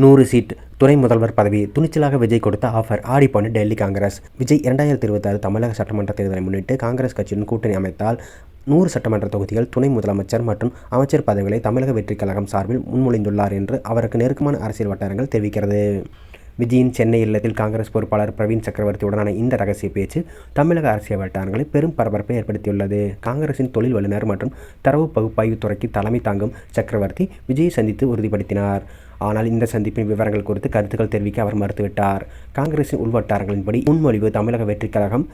100 seat துணை முதல்வர் பதவி துணிச்சலாக விஜய் கொடுத்த ஆஃபர் ஆடி போன டெல்லி காங்கிரஸ். விஜய் 2026 தமிழக சட்டமன்ற தேர்தலை முன்னிட்டு காங்கிரஸ் கட்சியுடன் கூட்டணி அமைத்தால் 100 சட்டமன்ற தொகுதிகள் துணை முதலமைச்சர் மற்றும் அமைச்சர் பதவிகளை தமிழக வெற்றிக் கழகம் சார்பில் முன்மொழிந்துள்ளார் என்று அவருக்கு நெருக்கமான அரசியல் வட்டாரங்கள் தெரிவிக்கிறது. விஜயின் சென்னை இல்லத்தில் காங்கிரஸ் பொறுப்பாளர் பிரவீன் சக்கரவர்த்தியுடனான இந்த ரகசிய பேச்சு தமிழக அரசியல் வட்டாரங்களில் பெரும் பரபரப்பை ஏற்படுத்தியுள்ளது. காங்கிரசின் தொழில் வல்லுநர் மற்றும் தரவு பகுப்பாய்வு துறைக்கு தலைமை தாங்கும் சக்கரவர்த்தி விஜயை சந்தித்து உறுதிப்படுத்தினார். ஆனால் இந்த சந்திப்பின் விவரங்கள் குறித்து கருத்துக்கள் தெரிவிக்க அவர் மறுத்துவிட்டார். காங்கிரசின் உள்வட்டாரங்களின்படி முன்மொழிவு தமிழக வெற்றிக் கழகம்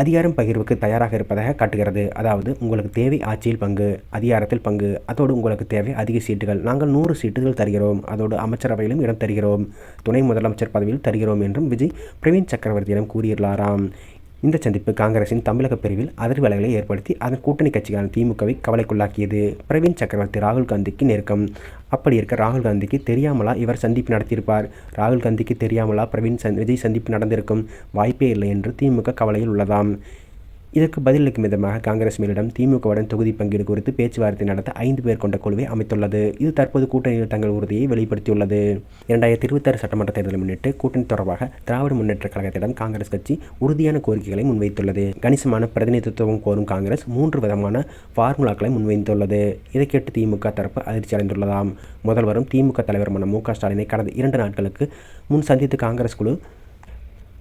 அதிகாரம் பகிர்வுக்கு தயாராக இருப்பதாக காட்டுகிறது. அதாவது, உங்களுக்கு தேவை ஆட்சியில் பங்கு, அதிகாரத்தில் பங்கு, அதோடு உங்களுக்கு தேவை அதிக சீட்டுகள். நாங்கள் 100 சீட்டுகள் தருகிறோம், அதோடு அமைச்சரவையிலும் இடம் தருகிறோம், துணை முதலமைச்சர் பதவியில் தருகிறோம் என்றும் விஜய் பிரவீன் சக்கரவர்த்தியிடம் கூறியுள்ளாராம். இந்த சந்திப்பு காங்கிரசின் தமிழக பிரிவில் அதிர்வலைகளை ஏற்படுத்தி அதன் கூட்டணி கட்சியான திமுகவை கவலைக்குள்ளாக்கியது. பிரவீன் சக்கரவர்த்தி ராகுல் காந்திக்கு நெருக்கம். அப்படி இருக்க ராகுல் காந்திக்கு தெரியாமலா இவர் சந்திப்பு நடத்தியிருப்பார்? ராகுல் காந்திக்கு தெரியாமலா விஜய் சந்திப்பு நடந்திருக்கும்? வாய்ப்பே இல்லை என்று திமுக கவலையில் உள்ளதாம். இதற்கு பதிலளிக்கும் விதமாக காங்கிரஸ் மேலிடம் திமுகவுடன் தொகுதி பங்கீடு குறித்து பேச்சுவார்த்தை நடத்த 5 பேர் கொண்ட குழுவை அமைத்துள்ளது. இது தற்போது கூட்டணியில் தங்கள் உறுதியை வெளிப்படுத்தியுள்ளது. 2026 சட்டமன்ற தேர்தலை முன்னிட்டு கூட்டணி தொடர்பாக திராவிட முன்னேற்றக் கழகத்திடம் காங்கிரஸ் கட்சி உறுதியான கோரிக்கைகளை முன்வைத்துள்ளது. கணிசமான பிரதிநிதித்துவம் கோரும் காங்கிரஸ் 3 விதமான ஃபார்முலாக்களை முன்வைத்துள்ளது. இதை கேட்டு திமுக தரப்பு அதிர்ச்சி அடைந்துள்ளதாம். முதல்வரும் திமுக தலைவருமான மு.க. ஸ்டாலினை கடந்த 2 நாட்களுக்கு முன் சந்தித்து காங்கிரஸ் குழு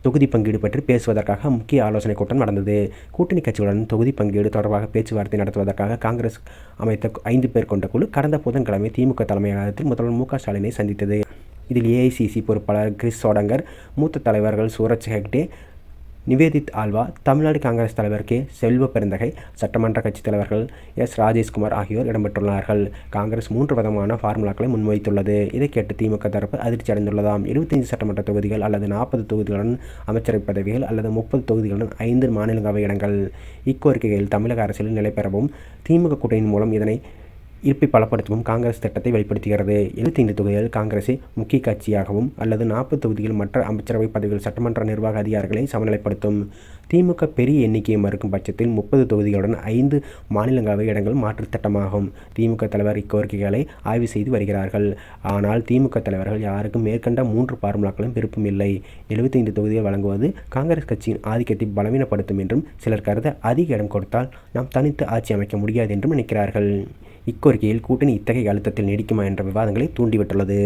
தொகுதி பங்கீடு பற்றி பேசுவதற்காக முக்கிய ஆலோசனை கூட்டம் நடந்தது. கூட்டணி கட்சிகளுடன் தொகுதி பங்கீடு தொடர்பாக பேச்சுவார்த்தை நடத்துவதற்காக காங்கிரஸ் அமைத்த 5 பேர் கொண்ட குழு கடந்த புதன்கிழமை திமுக தலைமையகத்தில் முதல்வர் மு.க. ஸ்டாலினை சந்தித்தது. இதில் ஏஐசிசி பொறுப்பாளர் கிரிஷ் சோடங்கர், மூத்த தலைவர்கள் சூரஜ் ஹெக்டே, நிவேதித் ஆல்வா, தமிழ்நாடு காங்கிரஸ் தலைவர் கே. செல்வ பெருந்தகை, சட்டமன்ற கட்சித் தலைவர்கள் எஸ். ராஜேஷ்குமார் ஆகியோர் இடம்பெற்றுள்ளார்கள். காங்கிரஸ் 3 விதமான ஃபார்முலாக்களை முன்வைத்துள்ளது. இதை கேட்டு திமுக தரப்பு அதிர்ச்சி அடைந்துள்ளதாம். 25 சட்டமன்ற தொகுதிகள் அல்லது 40 தொகுதிகளுடன் அமைச்சரவை பதவிகள் அல்லது 30 தொகுதிகளுடன் 5 மாநிலங்களவை இடங்கள். இக்கோரிக்கைகளில் தமிழக அரசியலில் நிலை பெறவும் திமுக கூட்டணியின் மூலம் இதனை இருப்பை பலப்படுத்தவும் காங்கிரஸ் திட்டத்தை வெளிப்படுத்துகிறது. 75 தொகுதிகள் காங்கிரஸை முக்கிய கட்சியாகவும் அல்லது 40 தொகுதிகள் மற்ற அமைச்சரவை பதவிகள் சட்டமன்ற நிர்வாக அதிகாரிகளை சமநிலைப்படுத்தும். திமுக பெரிய எண்ணிக்கையை மறுக்கும் பட்சத்தில் 30 தொகுதிகளுடன் 5 மாநிலங்களவை இடங்கள் மாற்று திட்டமாகும். திமுக தலைவர் இக்கோரிக்கைகளை ஆய்வு செய்து வருகிறார்கள். ஆனால் திமுக தலைவர்கள் யாருக்கும் மேற்கண்ட 3 ஃபார்முலாக்களும் விருப்பம் இல்லை. 75 தொகுதிகள் வழங்குவது காங்கிரஸ் கட்சியின் ஆதிக்கத்தை பலவீனப்படுத்தும் என்றும் சிலர் கருத, அதிக இடம் கொடுத்தால் நாம் தனித்து ஆட்சி அமைக்க முடியாது என்றும் நினைக்கிறார்கள். இக்கோரிக்கையில் கூட்டணி இத்தகைய அழுத்தத்தில் நீடிக்குமா என்ற விவாதங்களை தூண்டிவிட்டுள்ளது.